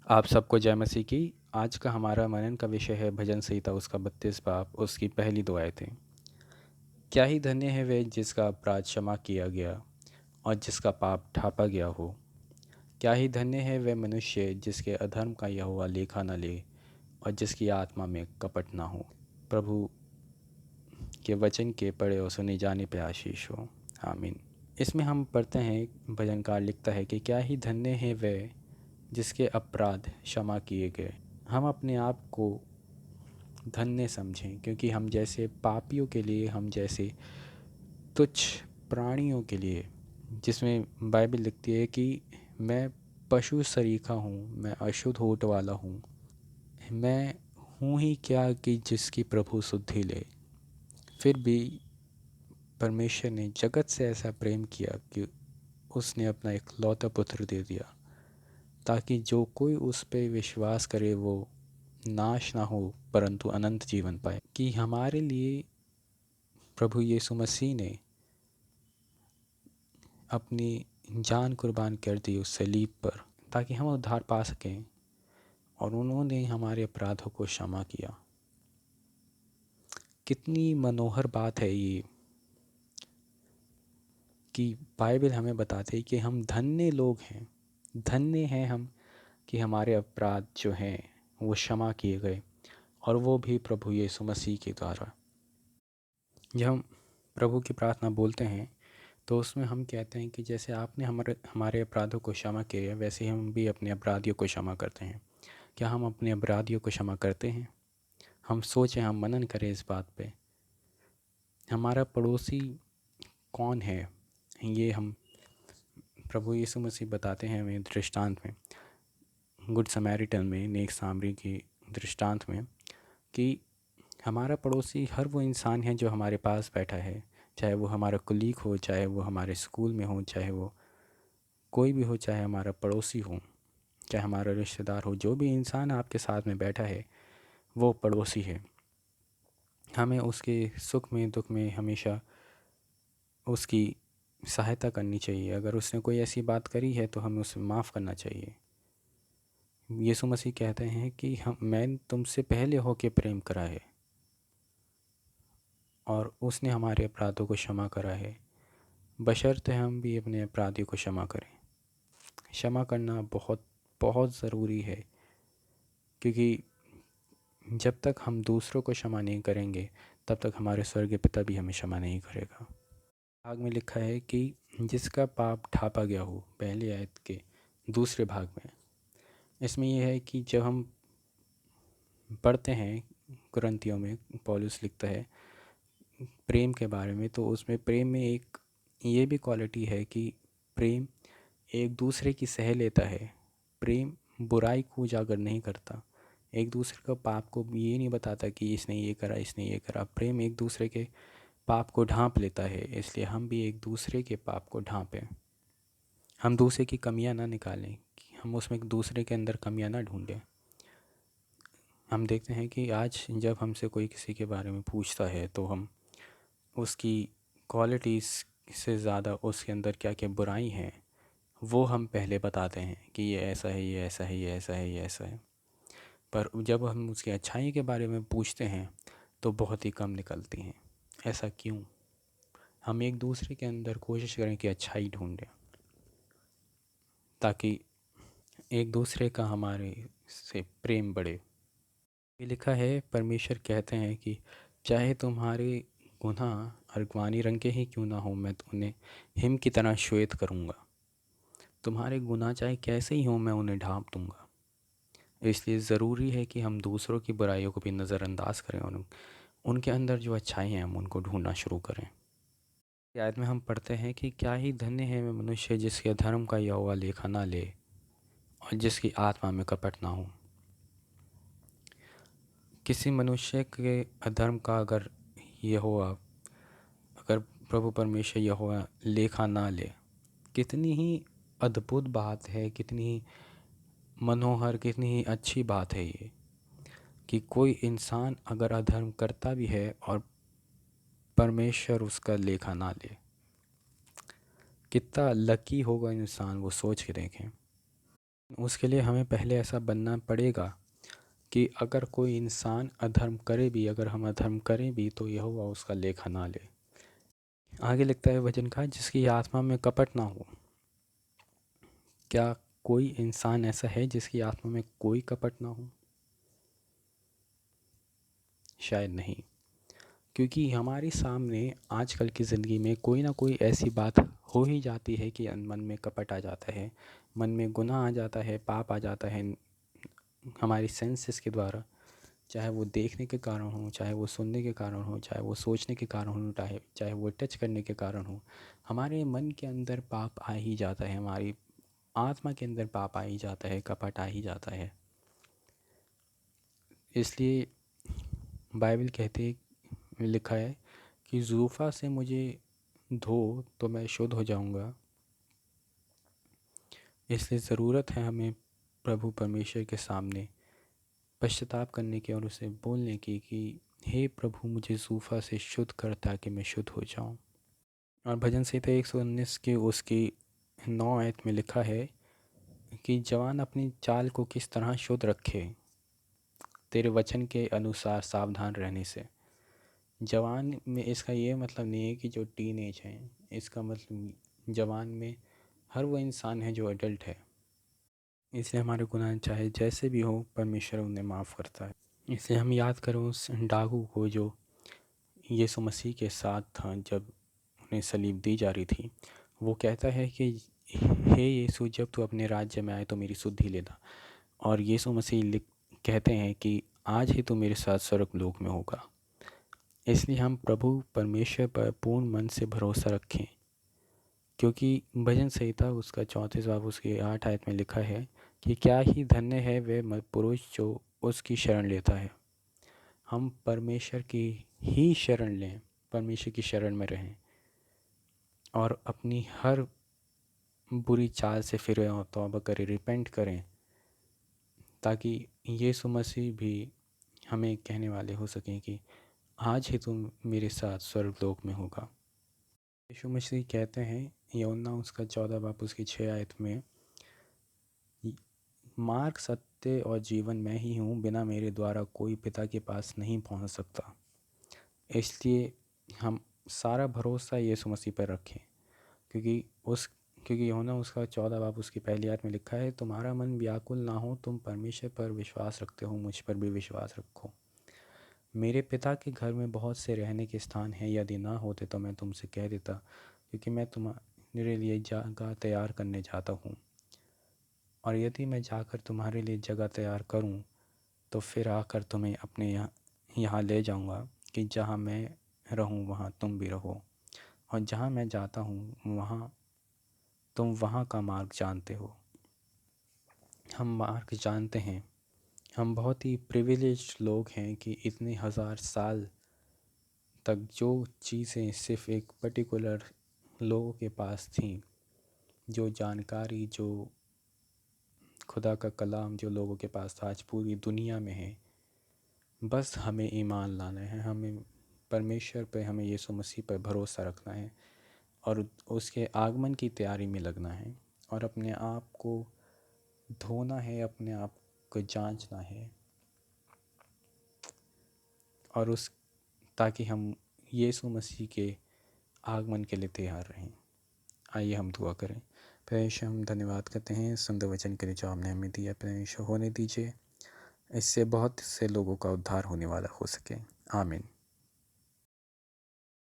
आप सबको जय मसीह की। आज का हमारा मनन का विषय है भजन संहिता उसका 32 बाब उसकी पहली 2 आयतें। क्या ही धन्य है वे जिसका अपराध क्षमा किया गया और जिसका पाप ढाँपा गया हो। क्या ही धन्य है वे मनुष्य जिसके अधर्म का यहोवा लेखा न ले और जिसकी आत्मा में कपट ना हो। प्रभु के वचन के पढ़े और सुने जाने पे आशीष हो, आमीन। इसमें हम पढ़ते हैं, भजनकार लिखता है कि क्या ही धन्य है वे जिसके अपराध क्षमा किए गए। हम अपने आप को धन्य समझें, क्योंकि हम जैसे पापियों के लिए, हम जैसे तुच्छ प्राणियों के लिए, जिसमें बाइबल लिखती है कि मैं पशु सरीखा हूँ, मैं अशुद्ध होठ वाला हूँ, मैं हूँ ही क्या कि जिसकी प्रभु सुधि ले। फिर भी परमेश्वर ने जगत से ऐसा प्रेम किया कि उसने अपना इकलौता पुत्र दे दिया, ताकि जो कोई उस पर विश्वास करे वो नाश ना हो परंतु अनंत जीवन पाए। कि हमारे लिए प्रभु यीशु मसीह ने अपनी जान कुर्बान कर दी उस सलीब पर, ताकि हम उद्धार पा सकें, और उन्होंने हमारे अपराधों को क्षमा किया। कितनी मनोहर बात है ये कि बाइबल हमें बताते हैं कि हम धन्य लोग हैं, धन्य हैं हम कि हमारे अपराध जो हैं वो क्षमा किए गए, और वो भी प्रभु यीशु मसीह के द्वारा। जब हम प्रभु की प्रार्थना बोलते हैं तो उसमें हम कहते हैं कि जैसे आपने हमारे अपराधों को क्षमा किया, वैसे ही हम भी अपने अपराधियों को क्षमा करते हैं। क्या हम अपने अपराधियों को क्षमा करते हैं? हम सोचें, हम मनन करें इस बात पे। हमारा पड़ोसी कौन है, ये हम प्रभु यीशु मसीह बताते हैं हमें दृष्टांत में, गुड समैरिटन में, नेक सामरी की दृष्टांत में, कि हमारा पड़ोसी हर वो इंसान है जो हमारे पास बैठा है, चाहे वो हमारा कुलीग हो, चाहे वो हमारे स्कूल में हो, चाहे वो कोई भी हो, चाहे हमारा पड़ोसी हो, चाहे हमारा रिश्तेदार हो, जो भी इंसान आपके साथ में बैठा है वो पड़ोसी है। हमें उसके सुख में दुख में हमेशा उसकी सहायता करनी चाहिए। अगर उसने कोई ऐसी बात करी है तो हमें उसे माफ़ करना चाहिए। यीशु मसीह कहते हैं कि मैं तुमसे पहले होके प्रेम करा है, और उसने हमारे अपराधों को क्षमा करा है, बशर्ते हम भी अपने अपराधियों को क्षमा करें। क्षमा करना बहुत बहुत ज़रूरी है, क्योंकि जब तक हम दूसरों को क्षमा नहीं करेंगे तब तक हमारे स्वर्गीय पिता भी हमें क्षमा नहीं करेगा। भाग में लिखा है कि जिसका पाप ढाँपा गया हो, पहली आयत के दूसरे भाग में। इसमें यह है कि जब हम पढ़ते हैं कुरिन्थियों में, पौलुस लिखता है प्रेम के बारे में, तो उसमें प्रेम में एक ये भी क्वालिटी है कि प्रेम एक दूसरे की सह लेता है। प्रेम बुराई को उजागर नहीं करता, एक दूसरे का पाप को ये नहीं बताता कि इसने ये करा, इसने ये करा। प्रेम एक दूसरे के पाप को ढांप लेता है, इसलिए हम भी एक दूसरे के पाप को ढांपें। हम दूसरे की कमियां ना निकालें, कि हम उसमें एक दूसरे के अंदर कमियां ना ढूंढें। हम देखते हैं कि आज जब हमसे कोई किसी के बारे में पूछता है तो हम उसकी क्वालिटीज़ से ज़्यादा उसके अंदर क्या क्या बुराई हैं वो हम पहले बताते हैं कि ये ऐसा है, ये ऐसा है, ये ऐसा है, ये ऐसा है। पर जब हम उसकी अच्छाई के बारे में पूछते हैं तो बहुत ही कम निकलती हैं। ऐसा क्यों? हम एक दूसरे के अंदर कोशिश करें कि अच्छाई ढूंढें, ताकि एक दूसरे का हमारे से प्रेम बढ़े। ये लिखा है, परमेश्वर कहते हैं कि चाहे तुम्हारे गुनाह अर्गवानी रंग के ही क्यों ना हो, मैं तो उन्हें हिम की तरह श्वेत करूँगा। तुम्हारे गुनाह चाहे कैसे ही हों, मैं उन्हें ढाँप दूँगा। इसलिए ज़रूरी है कि हम दूसरों की बुराइयों को भी नज़रअंदाज करें और उनके अंदर जो अच्छाई हैं हम उनको ढूंढना शुरू करें। आयत में हम पढ़ते हैं कि क्या ही धन्य है वे मनुष्य जिसके धर्म का यहोवा लेखा ना ले और जिसकी आत्मा में कपट ना हो। किसी मनुष्य के अधर्म का अगर यहोवा, अगर प्रभु परमेश्वर यहोवा लेखा ना ले, कितनी ही अद्भुत बात है, कितनी ही मनोहर, कितनी ही अच्छी बात है ये, कि कोई इंसान अगर अधर्म करता भी है और परमेश्वर उसका लेखा ना ले। कितना लकी होगा इंसान, वो सोच के देखें। उसके लिए हमें पहले ऐसा बनना पड़ेगा कि अगर कोई इंसान अधर्म करे भी, अगर हम अधर्म करें भी, तो यहोवा उसका लेखा ना ले। आगे लिखता है वचनकार, जिसकी आत्मा में कपट ना हो। क्या कोई इंसान ऐसा है जिसकी आत्मा में कोई कपट ना हो? शायद नहीं। क्योंकि हमारे सामने आजकल की ज़िंदगी में कोई ना कोई ऐसी बात हो ही जाती है कि मन में कपट आ जाता है, मन में गुनाह आ जाता है, पाप आ जाता है हमारी सेंसेस के द्वारा। चाहे वो देखने के कारण हो, चाहे वो सुनने के कारण हो, चाहे वो सोचने के कारण हो, चाहे वो टच करने के कारण हो, हमारे मन के अंदर पाप आ ही जाता है, हमारी आत्मा के अंदर पाप आ ही जाता है, कपट आ ही जाता है। इसलिए बाइबल कहते लिखा है कि जूफ़ा से मुझे धो तो मैं शुद्ध हो जाऊंगा। इसलिए ज़रूरत है हमें प्रभु परमेश्वर के सामने पश्चाताप करने की और उसे बोलने की कि हे प्रभु, मुझे जूफ़ा से शुद्ध कर ताकि मैं शुद्ध हो जाऊं। और भजन संहिता 119 की उसकी 9 आयत में लिखा है कि जवान अपनी चाल को किस तरह शुद्ध रखे, तेरे वचन के अनुसार सावधान रहने से। जवान में इसका ये मतलब नहीं है कि जो टीनेज है, इसका मतलब जवान में हर वो इंसान है जो एडल्ट है। इसलिए हमारे गुनाह चाहे जैसे भी हो, परमेश्वर उन्हें माफ़ करता है। इसलिए हम याद करें उस डाकू को जो यीशु मसीह के साथ था जब उन्हें सलीब दी जा रही थी। वो कहता है कि हे यीशु, जब तू अपने राज्य में आए तो मेरी सुधि लेना। और यीशु मसीह कहते हैं कि आज ही तू मेरे साथ स्वर्ग लोक में होगा। इसलिए हम प्रभु परमेश्वर पर पूर्ण मन से भरोसा रखें, क्योंकि भजन संहिता उसका 34 बाब उसके 8 आयत में लिखा है कि क्या ही धन्य है वह पुरुष जो उसकी शरण लेता है। हम परमेश्वर की ही शरण लें, परमेश्वर की शरण में रहें और अपनी हर बुरी चाल से फिरें और तौबा करें, रिपेंट करें, ताकि यीशु मसीह भी हमें कहने वाले हो सकें कि आज ही तुम मेरे साथ स्वर्गलोक में होगा। यीशु मसीह कहते हैं यूहन्ना उसका 14 बाब उसकी 6 आयत में, मार्ग, सत्य और जीवन मैं ही हूँ, बिना मेरे द्वारा कोई पिता के पास नहीं पहुँच सकता। इसलिए हम सारा भरोसा यीशु मसीह पर रखें, क्योंकि यूहन्ना उसका 14 बाब उसकी पहली आयत में लिखा है, तुम्हारा मन व्याकुल ना हो, तुम परमेश्वर पर विश्वास रखते हो, मुझ पर भी विश्वास रखो। मेरे पिता के घर में बहुत से रहने के स्थान हैं, यदि ना होते तो मैं तुमसे कह देता, क्योंकि मैं तुम्हारे लिए जगह तैयार करने जाता हूँ। और यदि मैं जाकर तुम्हारे लिए जगह तैयार करूँ तो फिर आकर तुम्हें अपने यहाँ ले जाऊँगा, कि जहाँ मैं रहूँ वहाँ तुम भी रहो, और जहाँ मैं जाता हूँ वहाँ तुम वहाँ का मार्ग जानते हो। हम मार्ग जानते हैं। हम बहुत ही प्रिविलेज्ड लोग हैं कि इतने हज़ार साल तक जो चीज़ें सिर्फ़ एक पर्टिकुलर लोगों के पास थीं, जो जानकारी, जो खुदा का कलाम जो लोगों के पास था, आज पूरी दुनिया में है। बस हमें ईमान लाना है, हमें परमेश्वर पे, हमें यीशु मसीह पर भरोसा रखना है और उसके आगमन की तैयारी में लगना है और अपने आप को धोना है, अपने आप को जांचना है और उस ताकि हम यीशु मसीह के आगमन के लिए तैयार रहें। आइए हम दुआ करें। परमेश्वर, हम धन्यवाद करते हैं सुंदर वचन के लिए जो आपने हमें दिया। परमेश्वर, होने दीजिए इससे बहुत से लोगों का उद्धार होने वाला हो सके। आमीन।